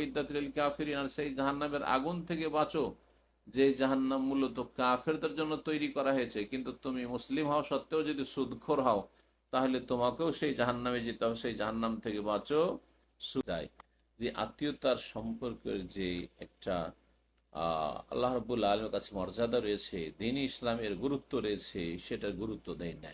উইদ্দাত লিল কাফিরিন, আর সেই জাহান্নামের আগুন থেকে বাঁচো যে জাহান্নাম মূলত কাফেরদের জন্য তৈরি করা হয়েছে। কিন্তু তুমি মুসলিম হওয়া সত্ত্বেও যদি সুদখোর হও তাহলে তোমাকেও সেই জাহান্নামে যেতে হবে, সেই জাহান্নাম থেকে বাঁচো। যায় যে আত্মীয়তার সম্পর্কের যে একটা আল্লাহ রাব্বুল আলামিনের কাছে মর্যাদা রয়েছে, দ্বীন ইসলামের গুরুত্ব রয়েছে, সেটার গুরুত্ব দেয় না।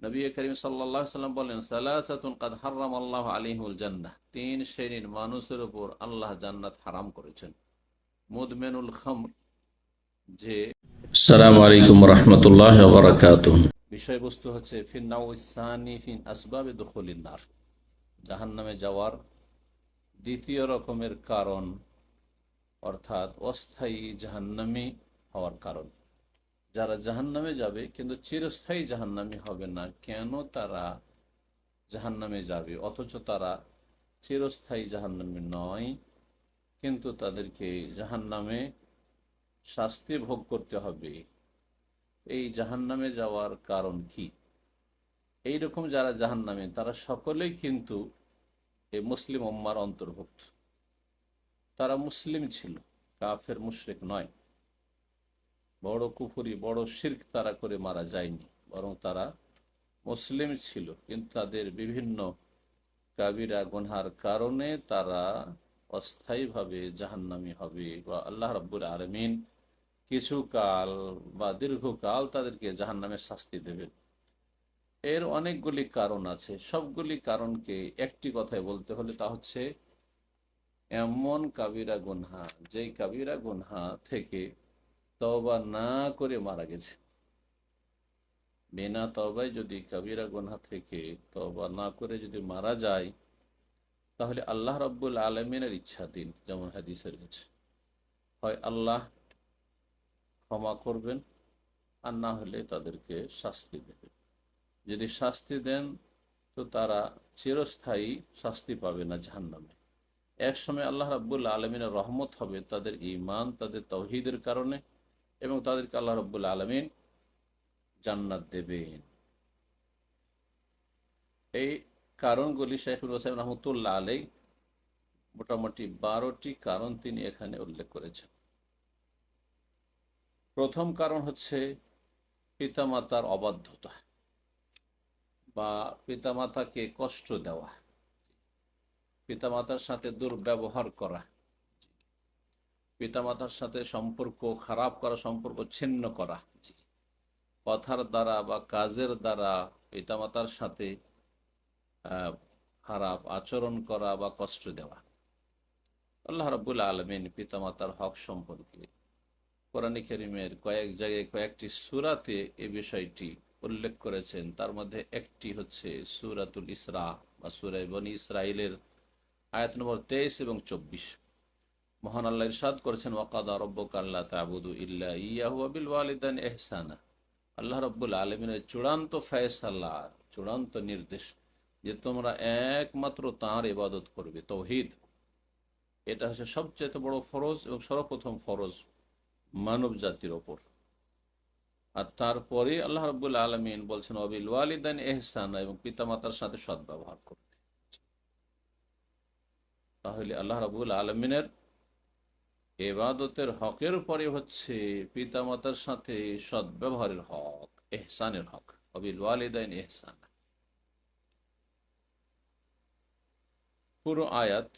নবী করিম সাল্লাল্লাহু আলাইহি ওয়াসাল্লাম বলেন, সালাসাতুন কাদ হারামাল্লাহু আলাইহিমুল জান্নাহ, তিন শ্রেণীর মানুষের উপর আল্লাহ জান্নাত হারাম করেছেন। মুদমিনুল খামর, যে আসসালামু আলাইকুম ওয়া রাহমাতুল্লাহি ওয়া বারাকাতুহু, বিষয়বস্তু হচ্ছে ফিন নাউসানি ফিন আসবাবি দুখুলিন নার, জাহান্নামে যাওয়ার দ্বিতীয় রকমের কারণ, অর্থাৎ অস্থায়ী জাহান্নামী হওয়ার কারণ। যারা জাহান্নামে যাবে কিন্তু চিরস্থায়ী জাহান্নামী হবে না, কেন তারা জাহান্নামে যাবে অথচ তারা চিরস্থায়ী জাহান্নামী নয়, কিন্তু তাদেরকে জাহান্নামে শাস্তি ভোগ করতে হবে। এই জাহান্নামে যাওয়ার কারণ কি? এইরকম যারা জাহান্নামে, তারা সকলেই কিন্তু এই মুসলিম উম্মার অন্তর্ভুক্ত। তারা মুসলিম ছিল, কাফের মুশরিক নয়। বড় কুফরি, বড় শিরক তারা করে মারা যায়নি, বরং তারা মুসলিম ছিল, কিন্তু তাদের বিভিন্ন কাবিরা গুনহার কারণে তারা অস্থায়ীভাবে জাহান্নামী হবে, বা আল্লাহ রাব্বুল আলামিন কিছুকাল বা দীর্ঘকাল তাদেরকে জাহান্নামের শাস্তি দেবেন। এর অনেকগুলি কারণ আছে, সবগুলি কারণকে একটি কথায় বলতে হলে তা হচ্ছে এমন কাবিরা গুনহা, যেই কাবিরা গুনহা থেকে তওবা না করে মারা গেছে। বিনা তওবায় যদি কাবিরা গুনহা থেকে তওবা না করে যদি মারা যায়, তাহলে আল্লাহ রাব্বুল আলামিনের ইচ্ছাধীন, যেমন হাদিসে রয়েছে, হয় আল্লাহ ক্ষমা করবেন আর না হলে তাদেরকে শাস্তি দেবেন। যদি শাস্তি দেন তো তারা চিরস্থায়ী শাস্তি পাবে না জাহান্নামে। এক সময় আল্লাহ রাব্বুল আলামিনের রহমত হবে তাদের ঈমান, তাদের তাওহীদের কারণে, এবং তাদেরকে আল্লাহ রাব্বুল আলামিন জান্নাত দেবেন। এই কারণগুলি শাইখুল হোসাইন রহমতুল্লাহ আলাইহি মোটামুটি 12টি কারণ তিনি এখানে উল্লেখ করেছেন। প্রথম কারণ হচ্ছে পিতামাতার অবাধ্যতা বা পিতামাতাকে কষ্ট দেওয়া, পিতামাতার সাথে দুর্ব্যবহার করা, পিতামাতার সাথে সম্পর্ক খারাপ করা, সম্পর্ক ছিন্ন করা, কথার দ্বারা বা কাজের দ্বারা পিতামাতার সাথে খারাপ আচরণ করা বা কষ্ট দেওয়া। আল্লাহ রাব্বুল আলামিন পিতামাতার হক সম্পর্কে কোরআন কারীমের কয়েক জায়গায় কয়েকটি সূরাতে এই বিষয়টি উল্লেখ করেছেন। তার মধ্যে একটি হচ্ছে সূরাতুল ইসরা বা সূরা বনী ইসরাঈলের আয়াত নম্বর 23 এবং 24। মহান আল্লাহ ইরশাদ করেছেন, ওয়াকাদা রাব্বুকা আল্লা তা'বুদু ইল্লা ইয়্যাহু ওয়া বিল ওয়ালিদাইনি ইহসানা। আল্লাহ রাব্বুল আলামিনের চূড়ান্ত ফয়সালা, চূড়ান্ত নির্দেশ যে তোমরা একমাত্র তাঁর ইবাদত করবে, তাওহীদ। এটা হচ্ছে সবচেয়ে বড় ফরজ এবং সর্বপ্রথম ফরজ মানব জাতির ওপর। আর তারপরে আল্লাহ রাব্বুল আলামিন বলছেন ওয়া বিল ওয়ালিদাইনি ইহসানা, এবং পিতামাতার সাথে সদ্ব্যবহার করবে। তাহলে আল্লাহ রাব্বুল আলামিনের ইবাদতের হকের পরে হচ্ছে পিতামাতার সাথে সদ্ব্যবহারের হক, ইহসানের হক, ওয়া বিল ওয়ালিদাইনি ইহসানা। পুরো আয়াত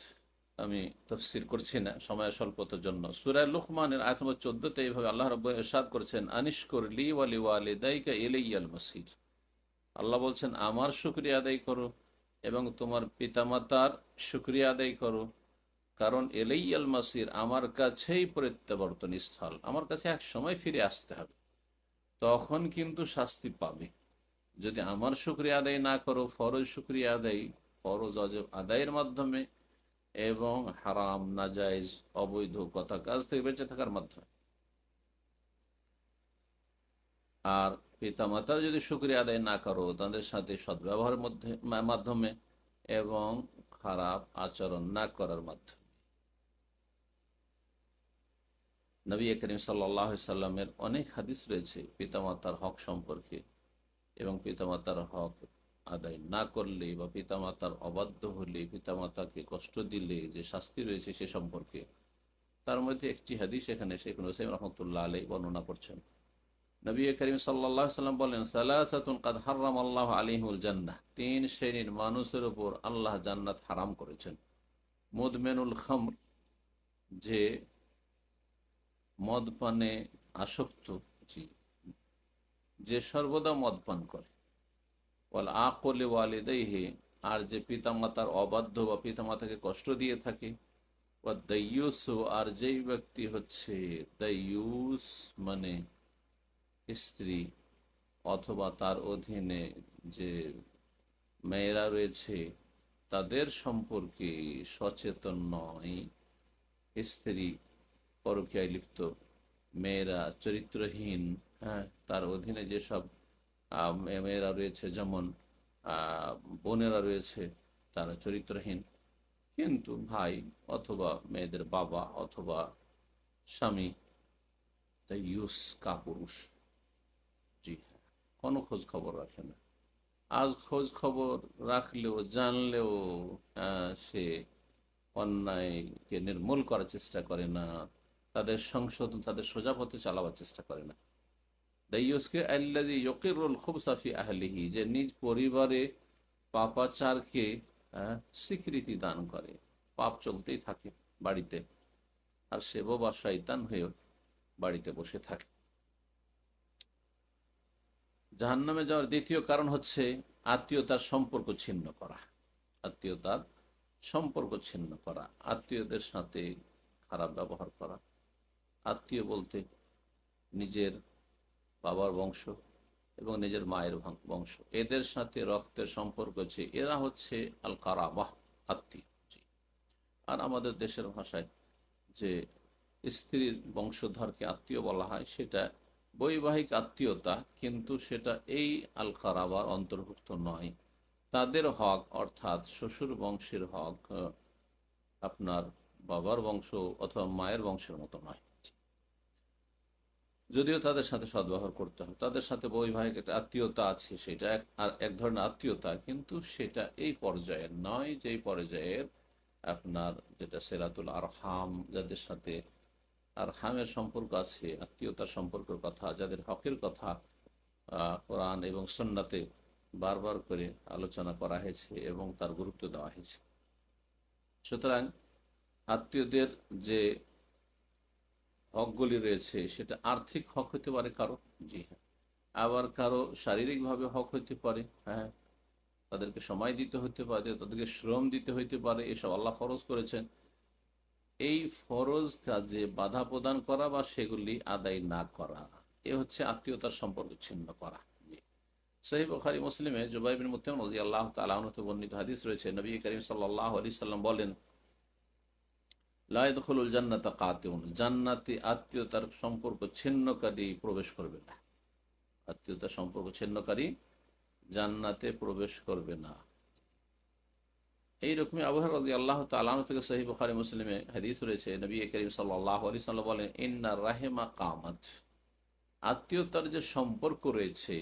আমি তাফসীর করছি না সময় স্বল্পতার জন্য। সূরা লুকমানের আয়াত নম্বর 14তে এইভাবে আল্লাহ রাব্বুল ইরশাদ করেছেন, আনিশকুর লি ওয়া লিওয়ালিদাইকা ইলাইয়াল মাসির। আল্লাহ বলছেন আমার শুকরিয়া আদায় করো এবং তোমার পিতামাতার শুকরিয়া আদায় করো, কারণ ইলাইয়াল মাসির, আমার কাছেই প্রত্যাবর্তন স্থল, আমার কাছে এক সময় ফিরে আসতে হবে, তখন কিন্তু শাস্তি পাবে। যদি আমার শুকরিয়া আদায় না করো, ফরজ শুকরিয়া আদায়, ফরজ ওয়াজিব আদায়ের মাধ্যমে এবং হারাম নাজায়েজ অবৈধ কথা কাজ থেকে বেঁচে থাকার মাধ্যমে, আর পিতামাতার যদি শুকরিয়া আদায় না করো তাদের সাথে সদ্ব্যবহারের মাধ্যমে এবং খারাপ আচরণ না করার মাধ্যমে। নবী করিম সাল্লাল্লাহু আলাইহি সাল্লামের অনেক হাদিস রয়েছে পিতামাতার হক সম্পর্কে এবং পিতামাতার হক আদায় না করলে বা পিতামাতার অবাধ্য হলে, পিতামাতাকে কষ্ট দিলে যে শাস্তি রয়েছে সে সম্পর্কে। তার মধ্যে একটি হাদিস এখানে শেখ হুসাইন রহমতুল্লাহ আলাইহি বর্ণনা করছেন। নবী করিম সাল্লাল্লাহু আলাইহি সাল্লাম বলেন, সালাসাতুন কাদ হারামাল্লাহু আলাইহিমুল জান্নাহ, তিন শ্রেণীর মানুষের উপর আল্লাহ জান্নাত হারাম করেছেন। মুদমেনুল খামর, যে মদ পানে আসক্ত, যে সর্বদা মদ পান করে। ওয়াল আকলে ওয়ালিদাইহি, আর যে পিতামাতার অবাধ্য বা পিতামাতাকে কষ্ট দিয়ে থাকে। ওয়া দাইয়ুস, আর যেই ব্যক্তি হচ্ছে দাইয়ুস মানে স্ত্রী অথবা তার অধীনে যে মেয়েরা রয়েছে তাদের সম্পর্কে সচেতন নয়। স্ত্রী, পরকীয়ায় লিপ্ত মেয়েরা, চরিত্রহীন, হ্যাঁ, তার অধীনে যেসব মেয়েরা রয়েছে, যেমন বোনেরা রয়েছে, তারা চরিত্রহীন, কিন্তু ভাই অথবা মেয়েদের বাবা অথবা স্বামী তাই ইউস কাপুরুষ, জি হ্যাঁ, কোনো খোঁজ খবর রাখে না। আজ খোঁজ খবর রাখলেও জানলেও সে অন্যায়কে নির্মূল করার চেষ্টা করে না, তাদের সংশোধন, তাদের সোজা পথে চালাবার চেষ্টা করে না। দাইয়ুসকে আল্লাযী ইউকিরুল খুবসা ফি আহলিহি, যে নিজ পরিবারে পাপাচারকে স্বীকৃতি দান করে, পাপ চলতেই থাকে বাড়িতে, আর সে বোবা শয়তান হয়ে বাড়িতে বসে থাকে। জাহান্নামে যাওয়ার দ্বিতীয় কারণ হচ্ছে আত্মীয়তার সম্পর্ক ছিন্ন করা। আত্মীয়তার সম্পর্ক ছিন্ন করা, আত্মীয়দের সাথে খারাপ ব্যবহার করা। আত্মীয় বলতে নিজের বাবার বংশ এবং নিজের মায়ের বংশ, এদের সাথে রক্তের সম্পর্ক আছে, এরা হচ্ছে আল কারাবাহ, আত্মীয়। আর আমাদের দেশের ভাষায় যে স্ত্রীর বংশধরকে আত্মীয় বলা হয়, সেটা বৈবাহিক আত্মীয়তা, কিন্তু সেটা এই আল কারাবার অন্তর্ভুক্ত নয়। তাদের হক, অর্থাৎ শ্বশুর বংশের হক আপনার বাবার বংশ অথবা মায়ের বংশের মতো নয়। যদিও তাদের সাথে সদ্ব্যবহার করতে হবে, তাদের সাথে বৈবাহিক একটা আত্মীয়তা আছে, সেটা এক ধরনের আত্মীয়তা, কিন্তু সেটা এই পর্যায়ের নয় যেই পর্যায়ের আপনার যেটা সিলাতুল আরহাম, যাদের সাথে আরহামের সম্পর্ক আছে, আত্মীয়তার সম্পর্কের কথা, যাদের হকের কথা কোরআন এবং সুন্নাতে বারবার করে আলোচনা করা হয়েছে এবং তার গুরুত্ব দেওয়া হয়েছে। সুতরাং আত্মীয়দের যে হকগুলি রয়েছে, সেটা আর্থিক হক হতে পারে কারো, জি হ্যাঁ, আবার কারো শারীরিকভাবে হক হতে পারে, হ্যাঁ, তাদেরকে সময় দিতে হতে পারে, তাদেরকে শ্রম দিতে হইতে পারে, এসব আল্লাহ ফরজ করেছেন। এই ফরজ কাজে বাধা প্রদান করা বা সেগুলি আদায় না করা, এ হচ্ছে আত্মীয়তার সম্পর্ক ছিন্ন করা। সহিহ বুখারী মুসলিমে জুবাইর বিন মুতঈম রাদিয়াল্লাহু তাআলা আনহু থেকে বর্ণিত হাদিস রয়েছে, নবী করিম সাল্লাল্লাহু আলাইহি সাল্লাম বলেন, লা ইয়াদখুলুল জান্নাতা কাতিউন, জান্নাতে আত্মীয়তার সম্পর্ক ছিন্নকারী প্রবেশ করবে না। আত্মীয়তার সম্পর্ক ছিন্নকারী জান্নাতে প্রবেশ করবে না। এইরকমই আবু হুরায়রা রাদিয়াল্লাহু তাআলা আনহু থেকে সহিহ বুখারী মুসলিমে হাদিস রয়েছে, নবী করিম সাল্লাল্লাহু আলাইহি সাল্লাম বলেন, ইন্নার রাহিমা কামাত, আত্মীয়তার যে সম্পর্ক রয়েছে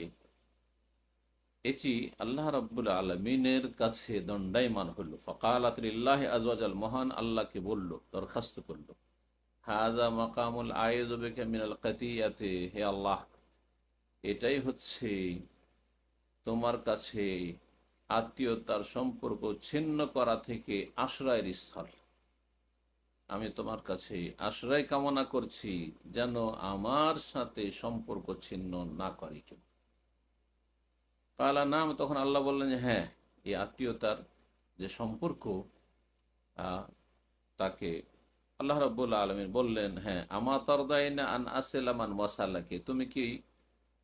এটি আল্লাহ রাব্বুল আলামিনের কাছে দণ্ডায়মান হলো। ফাকালাত লিল্লাহি আযza ওয়াজাল, মহান আল্লাহকে বলল, দরখাস্ত করল, হাযা মাকামুল আইযু বিকা মিনাল কাতিয়াতি, হে আল্লাহ, এটাই হচ্ছে তোমার কাছে আত্মীয়তার সম্পর্ক ছিন্ন করা থেকে আশ্রয়ের স্থল। আমি তোমার কাছে আশ্রয় কামনা করছি যেন আমার সাথে সম্পর্ক ছিন্ন না করে কেউ। কালা নাম, তখন আল্লাহ বললেন যে হ্যাঁ, এই আত্মীয়তার যে সম্পর্ক তাকে আল্লাহ রাব্বুল আলামিন বললেন, হ্যাঁ, আমা তারদাইনা আন আসলামান ওয়াসালাকে, তুমি কি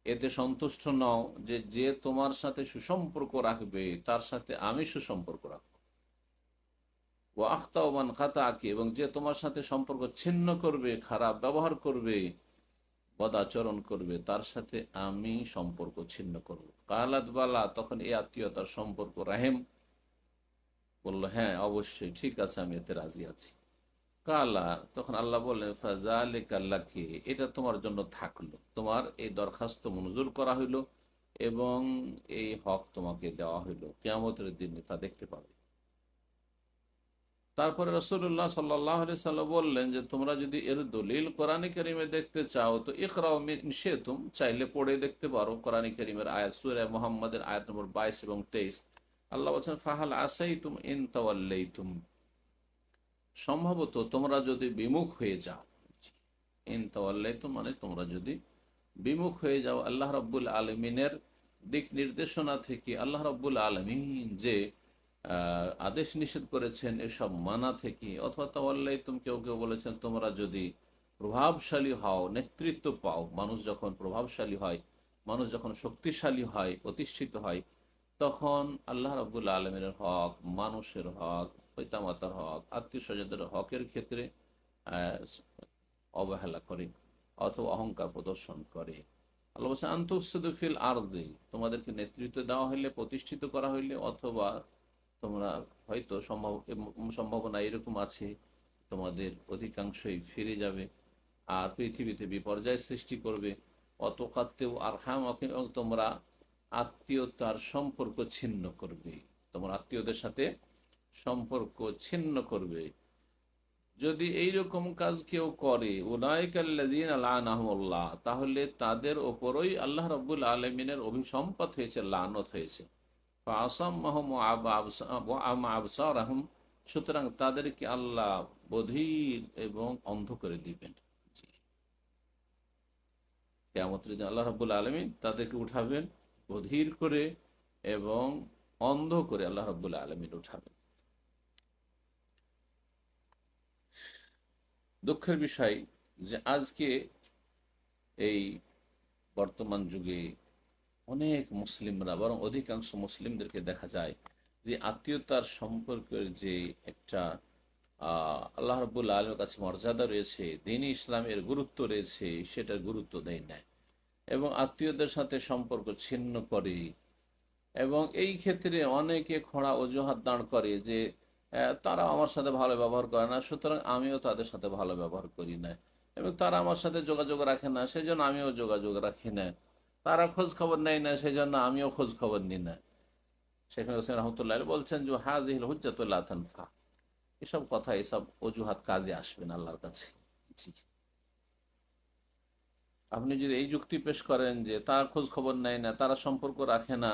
এতে সন্তুষ্ট নও যে যে তোমার সাথে সুসম্পর্ক রাখবে তার সাথে আমি সুসম্পর্ক রাখবো, ও আখতাও মান কাতাকি, এবং যে তোমার সাথে সম্পর্ক ছিন্ন করবে, খারাপ ব্যবহার করবে, বদাচরণ করবে, তার সাথে আমি সম্পর্ক ছিন্ন করব। কালাত বালা, তখন এই আত্মীয়তার সম্পর্ক রাহেম বলল, হ্যাঁ অবশ্যই, ঠিক আছে, আমি এতে রাজি আছি। কালা, তখন আল্লাহ বললেন, ফাযালিকা লাকি, এটা তোমার জন্য থাকলো, তোমার এই দরখাস্ত মঞ্জুর করা হইলো, এবং এই হক তোমাকে দেওয়া হইল, কিয়ামতের দিনে তা দেখতে পাবে। তারপরে রাসূলুল্লাহ সাল্লাল্লাহু আলাইহি সাল্লাম বললেন যে তোমরা যদি এর দলিল কোরআনে কারিমে দেখতে চাও তো ইকরাউ মিন শিতুম, চাইলে পড়ে দেখতে পারো কোরআনে কারিমের আয়াত, সূরা মুহাম্মাদের আয়াত নম্বর 22 এবং 23। আল্লাহ বলেন ফাহাল আসাইতুম ইন তাওয়াল্লাইতুম, সম্ভবত তোমরা যদি বিমুখ হয়ে যাও। ইন তাওয়াল্লাইতুম মানে তোমরা যদি বিমুখ হয়ে যাও আল্লাহ রাব্বুল আলামিনের দিক নির্দেশনা থেকে। আল্লাহ রাব্বুল আলামিন যে আদেশ নিষেধ করেছেন এসব মানা থেকে, অথবা তাওয়াল্লাইতুম কেউ কেউ বলেছেন তোমরা যদি প্রভাবশালী হও, নেতৃত্ব পাও। মানুষ যখন প্রভাবশালী হয়, মানুষ যখন শক্তিশালী হয়, প্রতিষ্ঠিত হয়, তখন আল্লাহ রাব্বুল আলামিনের হক, মানুষের হক, পিতামাতার হক, আত্মীয় স্বজনদের হকের ক্ষেত্রে অবহেলা করে অথবা অহংকার প্রদর্শন করে। আল্লাহ বলছেন আনতুফসিদু ফিল আরদি, তোমাদেরকে নেতৃত্ব দেওয়া হইলে, প্রতিষ্ঠিত করা হইলে, অথবা তোমরা হয়তো সম্ভাবনা এরকম আছে তোমাদের অধিকাংশই ফিরে যাবে আর পৃথিবীতে বিপর্যয় সৃষ্টি করবে। অতকাত্তেও আরহাম, তোমরা আত্মীয়তার সম্পর্ক ছিন্ন করবে, তোমার আত্মীয়দের সাথে সম্পর্ক ছিন্ন করবে। যদি এইরকম কাজ কেউ করে, উলাইকাল্লাযীনা লাআনাহুমুল্লাহ, তাহলে তাদের ওপরই আল্লাহ রাব্বুল আলামিনের অভিসম্পাত হয়েছে, লানত হয়েছে। ফাআসাম্মাহুম ওয়া আমা আবসারাহুম, সুতরাং তাদেরকে আল্লাহ বধির এবং অন্ধ করে দিবেন। কিয়ামতের দিন আল্লাহ রাব্বুল আলামিন তাদেরকে উঠাবেন বধির করে এবং অন্ধ করে আল্লাহ রাব্বুল আলামিন উঠাবেন। দুঃখের বিষয় যে আজকে এই বর্তমান যুগে অনেক মুসলিমরা, বরং অধিকাংশ মুসলিমদেরকে দেখা যায় যে আত্মীয়তার সম্পর্কের যে একটা আল্লাহ রাব্বুল আলামিনের কাছে মর্যাদা রয়েছে, দ্বীন-ই ইসলামের গুরুত্ব রয়েছে, সেটার গুরুত্ব দেয় না এবং আত্মীয়দের সাথে সম্পর্ক ছিন্ন করে। এবং এই ক্ষেত্রে অনেকে খোঁড়া অজুহাত দাঁড় করে যে তারা আমার সাথে ভালো ব্যবহার করে না, সুতরাং আমিও তাদের সাথে ভালো ব্যবহার করি না, এবং তারা আমার সাথে যোগাযোগ রাখে না, সেই জন্য আমিও যোগাযোগ রাখি না, তারা খোঁজ খবর নেয় না, সেই জন্য আমিও খোঁজ খবর নিই না। শেখ হোসেন রহমতুল্লাহ বলছেন যে হাযিহিল হুজ্জাতু লা তানফা, এসব কথা, এসব অজুহাত কাজে আসবে না আল্লাহর কাছে। জি, আপনি যদি এই যুক্তি পেশ করেন যে তারা খোঁজ খবর নেয় না, তারা সম্পর্ক রাখে না,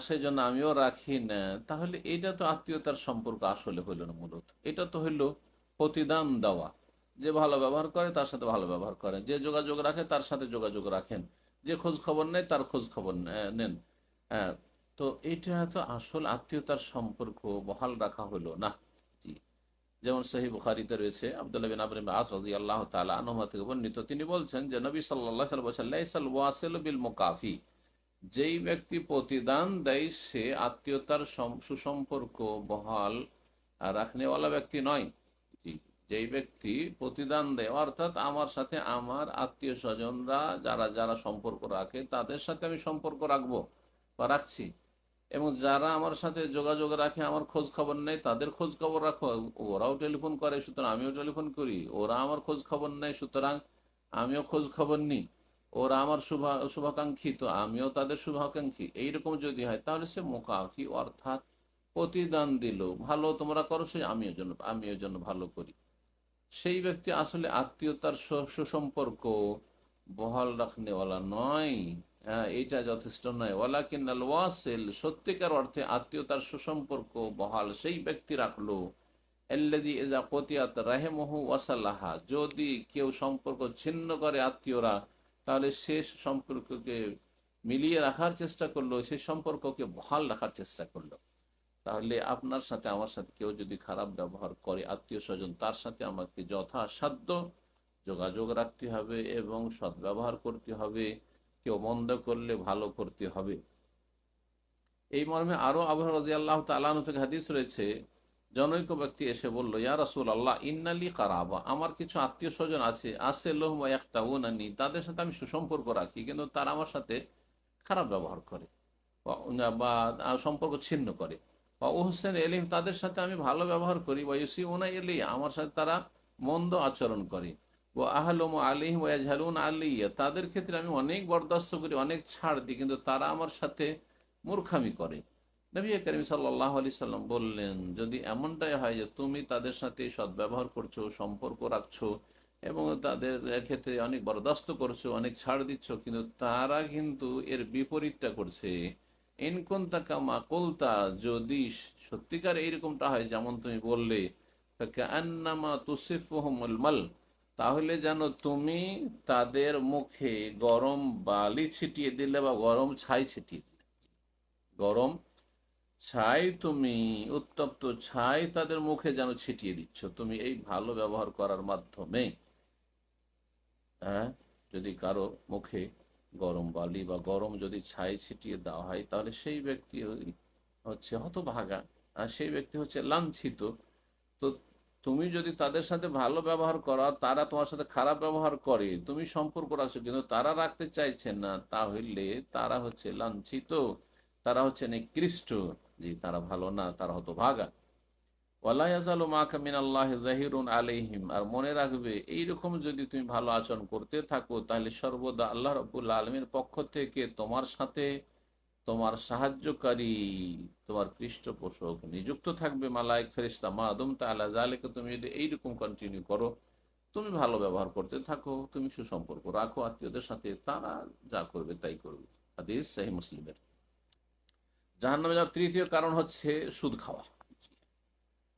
সেই জন্য আমিও রাখি না, তাহলে এটা তো আত্মীয়তার সম্পর্ক আসলে হইল না। মূলত এটা তো হইল প্রতিদান দেওয়া। যে ভালো ব্যবহার করে তার সাথে ভালো ব্যবহার করেন, যে যোগাযোগ রাখে তার সাথে যোগাযোগ রাখেন, যে খোঁজ খবর নেয় তার খোঁজ খবর নেন। হ্যাঁ, তো এটা তো আসল আত্মীয়তার সম্পর্ক বহাল রাখা হলো না। জি, যেমন সহিহ বুখারীতে রয়েছে আব্দুল্লাহ বিন আমর ইবনে আস রাদিয়াল্লাহু তাআলা আনহু থেকে বর্ণিত, তিনি বলছেন যে নবী সাল্লাল্লাহু আলাইহি ওয়াসাল্লাম বলেছেন লাইসাল ওয়াসিলু বিল মুকাফি, যেই ব্যক্তি প্রতিদান দেয় সে আত্মীয়তার সুসম্পর্ক বহাল রাখনেওয়ালা ব্যক্তি নয়। যেই ব্যক্তি প্রতিদান দেয়, অর্থাৎ আমার সাথে আমার আত্মীয় স্বজনরা যারা যারা সম্পর্ক রাখে তাদের সাথে আমি সম্পর্ক রাখবো বা রাখছি, এবং যারা আমার সাথে যোগাযোগ রাখে, আমার খোঁজ খবর নেই, তাদের খোঁজ খবর রাখো। ওরাও টেলিফোন করে সুতরাং আমিও টেলিফোন করি, ওরা আমার খোঁজ খবর নেয় সুতরাং আমিও খোঁজ খবর নিই, ওরা আমার শুভাকাঙ্ক্ষী তো আমিও তাদের শুভাকাঙ্ক্ষী। এইরকম যদি হয় তাহলে সে মুকাফি, অর্থাৎ প্রতিদান দিল, ভালো তোমরা করো সেই আমিও জন্য ভালো করি। সেই ব্যক্তি আসলে আত্মীয়তার সুসম্পর্ক বহাল রাখনেওয়ালা নয়। হ্যাঁ, এইটা যথেষ্ট নয়। ওয়ালাকিন্নাল ওয়াসিল, সত্যিকার অর্থে আত্মীয়তার সুসম্পর্ক বহাল সেই ব্যক্তি রাখলো আল্লাযী ইযা কুতিয়াত রাহিমহু ওয়াসালাহা, যদি কেউ সম্পর্ক ছিন্ন করে আত্মীয়রা, তাহলে সে সম্পর্ককে মিলিয়ে রাখার চেষ্টা করলো, সেই সম্পর্ককে বহাল রাখার চেষ্টা করলো। তাহলে আপনার সাথে আমার সাথে কেউ যদি খারাপ ব্যবহার করে আত্মীয় স্বজন, তার সাথে আমাকে যথাসাধ্য যোগাযোগ রাখতে হবে এবং সদ্ব্যবহার করতে হবে, কেউ মন্দ করলে ভালো করতে হবে। এই মর্মে আরো আবু হুরায়রা রাদিয়াল্লাহু তাআলা আনহু থেকে হাদিস রয়েছে, জনৈক ব্যক্তি এসে বলল, ইয়া রাসূলুল্লাহ ইন্নালি কারাবা, আমার কিছু আত্মীয় স্বজন আছে, আসিলুহুম ওয়া ইয়াখতাউনানি, তাদের সাথে আমি সুসম্পর্ক রাখি কিন্তু তারা আমার সাথে খারাপ ব্যবহার করে বা সম্পর্ক ছিন্ন করে। ওহসেন এলিম, তাদের সাথে আমি ভালো ব্যবহার করি, ওয়াইসিউনা ইলাই, আমার সাথে তারা মন্দ আচরণ করে। ও আহলম আলিহিম ওয়াজহালুন আলিয়া, তাদের ক্ষেত্রে আমি অনেক বরদাস্ত করি, অনেক ছাড় দিই, কিন্তু তারা আমার সাথে মূর্খামি করে। নবী করিম সাল্লাল্লাহু আলাইহি সাল্লাম বললেন, যদি এমনটাই হয় যে তুমি তাদের সাথে সদ্ব্যবহার করছো, সম্পর্ক রাখছো এবং তাদের ক্ষেত্রে অনেক বরদাস্ত করছো, অনেক ছাড় দিচ্ছ, কিন্তু তারা কিন্তু এর বিপরীতটা করছে, ইনকুনতা কামা কুলতা, যদি সত্যিকার এইরকমটা হয় যেমন তুমি বললে, ফাকান্নামা তুসিফুহুমুল মাল, তাহলে যেন তুমি তাদের মুখে গরম বালি ছিটিয়ে দিলে বা গরম ছাই ছিটিয়ে দিলে। গরম ছাই, তুমি উত্তপ্ত ছাই তাদের মুখে যেন ছিটিয়ে দিচ্ছ তুমি এই ভালো ব্যবহার করার মাধ্যমে। হ্যাঁ, যদি কারো মুখে গরম বালি বা গরম যদি ছাই ছিটিয়ে দেওয়া হয়, তাহলে সেই ব্যক্তি হচ্ছে হতভাগা, আর সেই ব্যক্তি হচ্ছে লাঞ্ছিত। তো তুমি যদি তাদের সাথে ভালো ব্যবহার করো, তারা তোমার সাথে খারাপ ব্যবহার করে, তুমি সম্পর্ক রাখছো কিন্তু তারা রাখতে চাইছে না, তাহলে তারা হচ্ছে লাঞ্ছিত, তারা হচ্ছে নিকৃষ্ট, যে তারা ভালো না, তারা হতভাগা। ওয়ালা ইয়াজালু মাকা মিনাল্লাহি যাহিরুন আলাইহিম, আর মনে রাখবে এইরকম যদি তুমি ভালো আচরণ করতে থাকো, তাহলে সর্বদা আল্লাহ রাব্বুল আলামিনের পক্ষ থেকে তোমার সাথে তোমার সাহায্যকারী, তোমার পৃষ্ঠপোষক নিযুক্ত থাকবে, মালায়েক ফেরেশতা, মা দুমতা আলা যালিকা, তুমি যদি এইরকম কন্টিনিউ করো, তুমি ভালো ব্যবহার করতে থাকো, তুমি সুসম্পর্ক রাখো আত্মীয়দের সাথে, তারা যা করবে তাই করবে। হাদিস সহিহ মুসলিমের। জাহান্নামে যাওয়ার তৃতীয় কারণ হচ্ছে সুদ খাওয়া।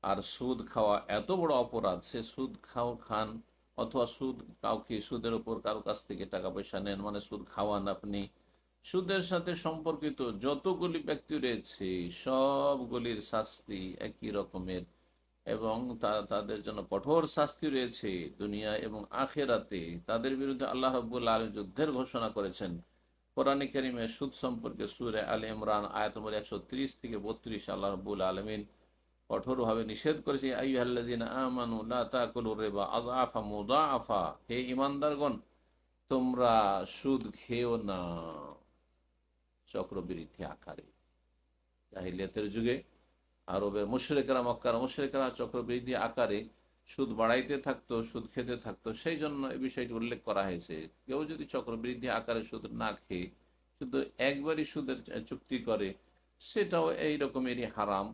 আর সুদ খাওয়া এত বড় অপরাধ, সে সুদ খান অথবা সুদ কাউকে সুদের উপর কারো কাছ থেকে টাকা পয়সা নেন, মানে সুদ খাওয়ান আপনি, সুদের সাথে সম্পর্কিত যতগুলি ব্যক্তি রয়েছে সবগুলির শাস্তি একই রকমের, এবং তাদের জন্য কঠোর শাস্তি রয়েছে দুনিয়া এবং আখেরাতে। তাদের বিরুদ্ধে আল্লাহ রাব্বুল আলামিন যুদ্ধের ঘোষণা করেছেন। কোরআনে কারিমে সুদ সম্পর্কে সূরা আলে ইমরান আয়াত নম্বর 130 থেকে 32 আল্লাহ রাব্বুল আলামিন কঠোরভাবে নিষেধ করেছে, আইয়ুহাল্লাযীনা আমানু লা তাকুলুর রিবা আযআফা মুযাআফা, হে ঈমানদারগণ, তোমরা সুদ খেও না চক্রবৃদ্ধি আকারে। জাহিলিয়াতের যুগে আরবের মুশরিকরা, মক্কার মুশরিকরা চক্রবৃদ্ধি আকারে সুদ বাড়াইতে থাকতো, সুদ খেতে থাকতো, সেই জন্য এই বিষয়টি উল্লেখ করা হয়েছে। কেউ যদি চক্রবৃদ্ধি আকারে সুদ না খেয়ে শুধু একবারই সুদের চুক্তি করে, সেটাও এই রকমেরই হারাম,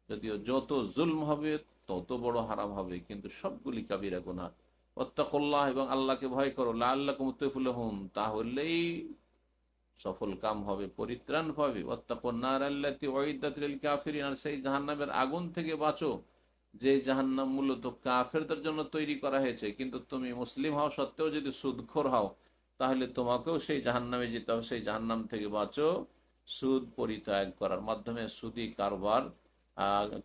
যদিও যত জুলম হবে তত বড় হারাম হবে, কিন্তু সবগুলি কাবিরা গুনাহ। ওয়াত্তাকুল্লাহ, এবং আল্লাহকে ভয় করো, লাআল্লাকুম তুফলিহুন, তাহলেই সফল কাম হবে, পরিত্রাণ পাবে। ওয়াত্তাকুন নার আল্লাতী উইদ্দাত লিল কাফিরিন, আর সেই জাহান্নামের আগুন থেকে বাঁচো যে জাহান্নাম মূলত কাফেরদের জন্য তৈরি করা হয়েছে। কিন্তু তুমি মুসলিম হওয়া সত্ত্বেও যদি সুদখোর হও, তাহলে তোমাকেও সেই জাহান্নামে যেতে হবে। সেই জাহান্নাম থেকে বাঁচো সুদ পরিত্যাগ করার মাধ্যমে, সুদী কারবার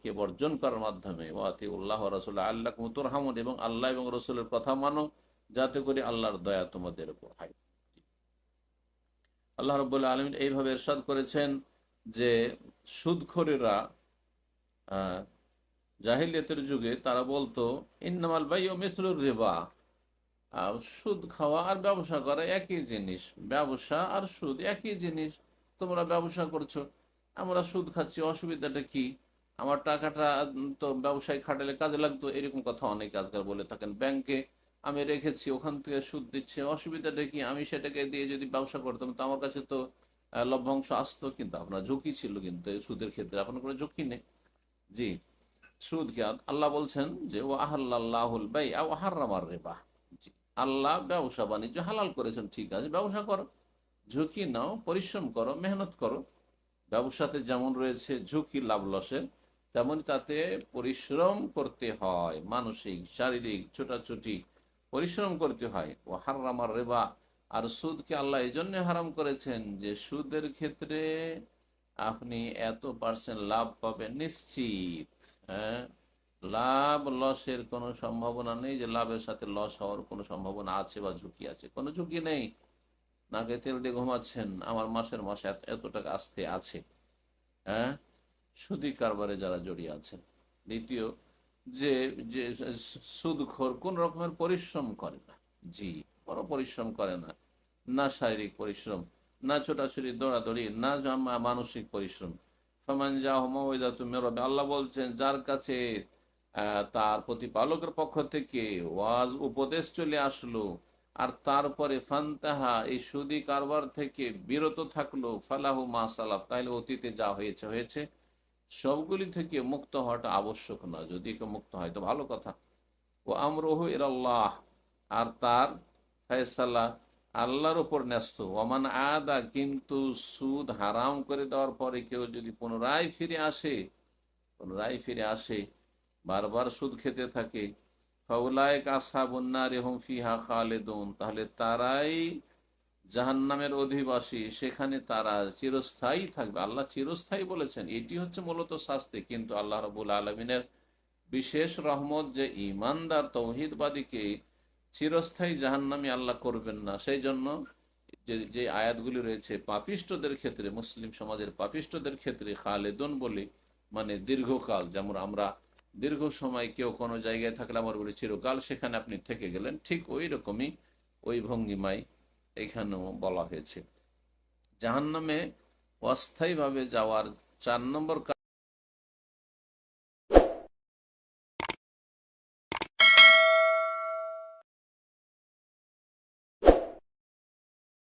কে বর্জন করার মাধ্যমে। ওয়াতিউল্লাহ ওয়া রাসূলা আল্লাকুম তুরহামুন, এবং আল্লাহ এবং রাসূলের কথা মানো, যাতে করে আল্লাহর দয়া তোমাদের উপর হয়। আল্লাহ রাব্বুল আলামিন এইভাবে ইরশাদ করেছেন যে সুদখোরেরা জাহিলিয়াতের যুগে তারা বলতো, ইন্নামাল বাইউ মিসলুর রিবা, সুদ খাওয়া আর ব্যবসা করা একই জিনিস, ব্যবসা আর সুদ একই জিনিস, তোমরা ব্যবসা করছো, আমরা সুদ খাচ্ছি, অসুবিধাটা কি? আমার টাকাটা তো ব্যবসায় খাটালে কাজে লাগতো, এরকম কথা অনেকে আজকাল বলে থাকেন। ব্যাংকে আমি রেখেছি, ওখান থেকে সুদ দিচ্ছে, অসুবিধাটা কি? আমি সেটাকে দিয়ে যদি ব্যবসা করতাম তো আমার কাছে তো লভ্যাংশ আসতো, কিন্তু আপনার ঝুঁকি ছিল, কিন্তু সুদের ক্ষেত্রে আপনার কোনো ঝুঁকি নেই। জি, সুদকে আল্লাহ বলছেন যে ও আহাল্লাহুল বাইআ ওয়া হাররামার রিবা, জি, আল্লাহ ব্যবসা বাণিজ্য হালাল করেছেন, ঠিক আছে, ব্যবসা করো, ঝুঁকি নাও, পরিশ্রম করো, মেহনত করো। ব্যবসাতে যেমন রয়েছে ঝুঁকি লাভ লসের, তেমন তাতে পরিশ্রম করতে হয়, মানসিক শারীরিক ছোটাছুটি পরিশ্রম করতে হয়। ও হাররামার রিবা, আর সুদকে আল্লাহ এই জন্য হারাম করেছেন যে সুদের ক্ষেত্রে আপনি এত% লাভ পাবেন নিশ্চিত। হ্যাঁ, লাভ লসের কোনো সম্ভাবনা নেই, যে লাভের সাথে লস হওয়ার কোনো সম্ভাবনা আছে বা ঝুঁকি আছে, কোনো ঝুঁকি নেই। নাকে তেল দিয়ে ঘুমাচ্ছেন, আমার মাসের মাসে এত টাকা আসতে আছে। হ্যাঁ, সুদী কারবারে যারা জড়িয়ে আছেন। দ্বিতীয়, যে যে সুদখোর কোন রকমের পরিশ্রম করে না, জি, কোনো পরিশ্রম করে না, না শারীরিক পরিশ্রম, না ছোটাছুটি দৌড়াদৌড়ি, না মানসিক পরিশ্রম। ফামান জাহুমা ওয়াইদাতুম মির রাব্বিহি, আল্লাহ বলছেন যার কাছে তার প্রতিপালকের পক্ষ থেকে ওয়াজ উপদেশ চলে আসলো, আর তারপরে ফান্তাহা এই সুদি কারবার থেকে বিরত থাকলো, ফালাহু মা সালাফ, তাহলে অতীতে যা হয়েছে হয়েছে, সবগুলি থেকে মুক্ত হওয়াটা আবশ্যক না। যদি কেউ মুক্ত হয় তো ভালো কথা। ও আমরুহু ইলাল্লাহ, আর তার ফয়সালা আল্লাহর উপর ন্যস্ত। ওমান আদা, কিন্তু সুদ হারাম করে দেওয়ার পরে কেউ যদি পুনরায় ফিরে আসে, বারবার সুদ খেতে থাকে, ফাউলাইক আসহাবুন নারি হুম ফিহা খালিদুন, তাহলে তারাই জাহান্নামের অধিবাসী, সেখানে তারা চিরস্থায়ী থাকবে। আল্লাহ চিরস্থায়ী বলেছেন, এটি হচ্ছে মূলত শাস্তি। কিন্তু আল্লাহ রাব্বুল আলামিনের বিশেষ রহমত যে ইমানদার তৌহিদবাদীকে চিরস্থায়ী জাহান্নামী আল্লাহ করবেন না। সেই জন্য যে আয়াতগুলি রয়েছে পাপিষ্টদের ক্ষেত্রে, মুসলিম সমাজের পাপিষ্টদের ক্ষেত্রে খালেদুন বলি, মানে দীর্ঘকাল। যেমন আমরা দীর্ঘ সময় কেউ কোনো জায়গায় থাকলে আমার বলি চিরকাল সেখানে আপনি থেকে গেলেন, ঠিক ওই রকমই ওই ভঙ্গিমায় এখানেও বলা হয়েছে। জাহান্নামে অস্থায়ীভাবে যাওয়ার 4 নম্বর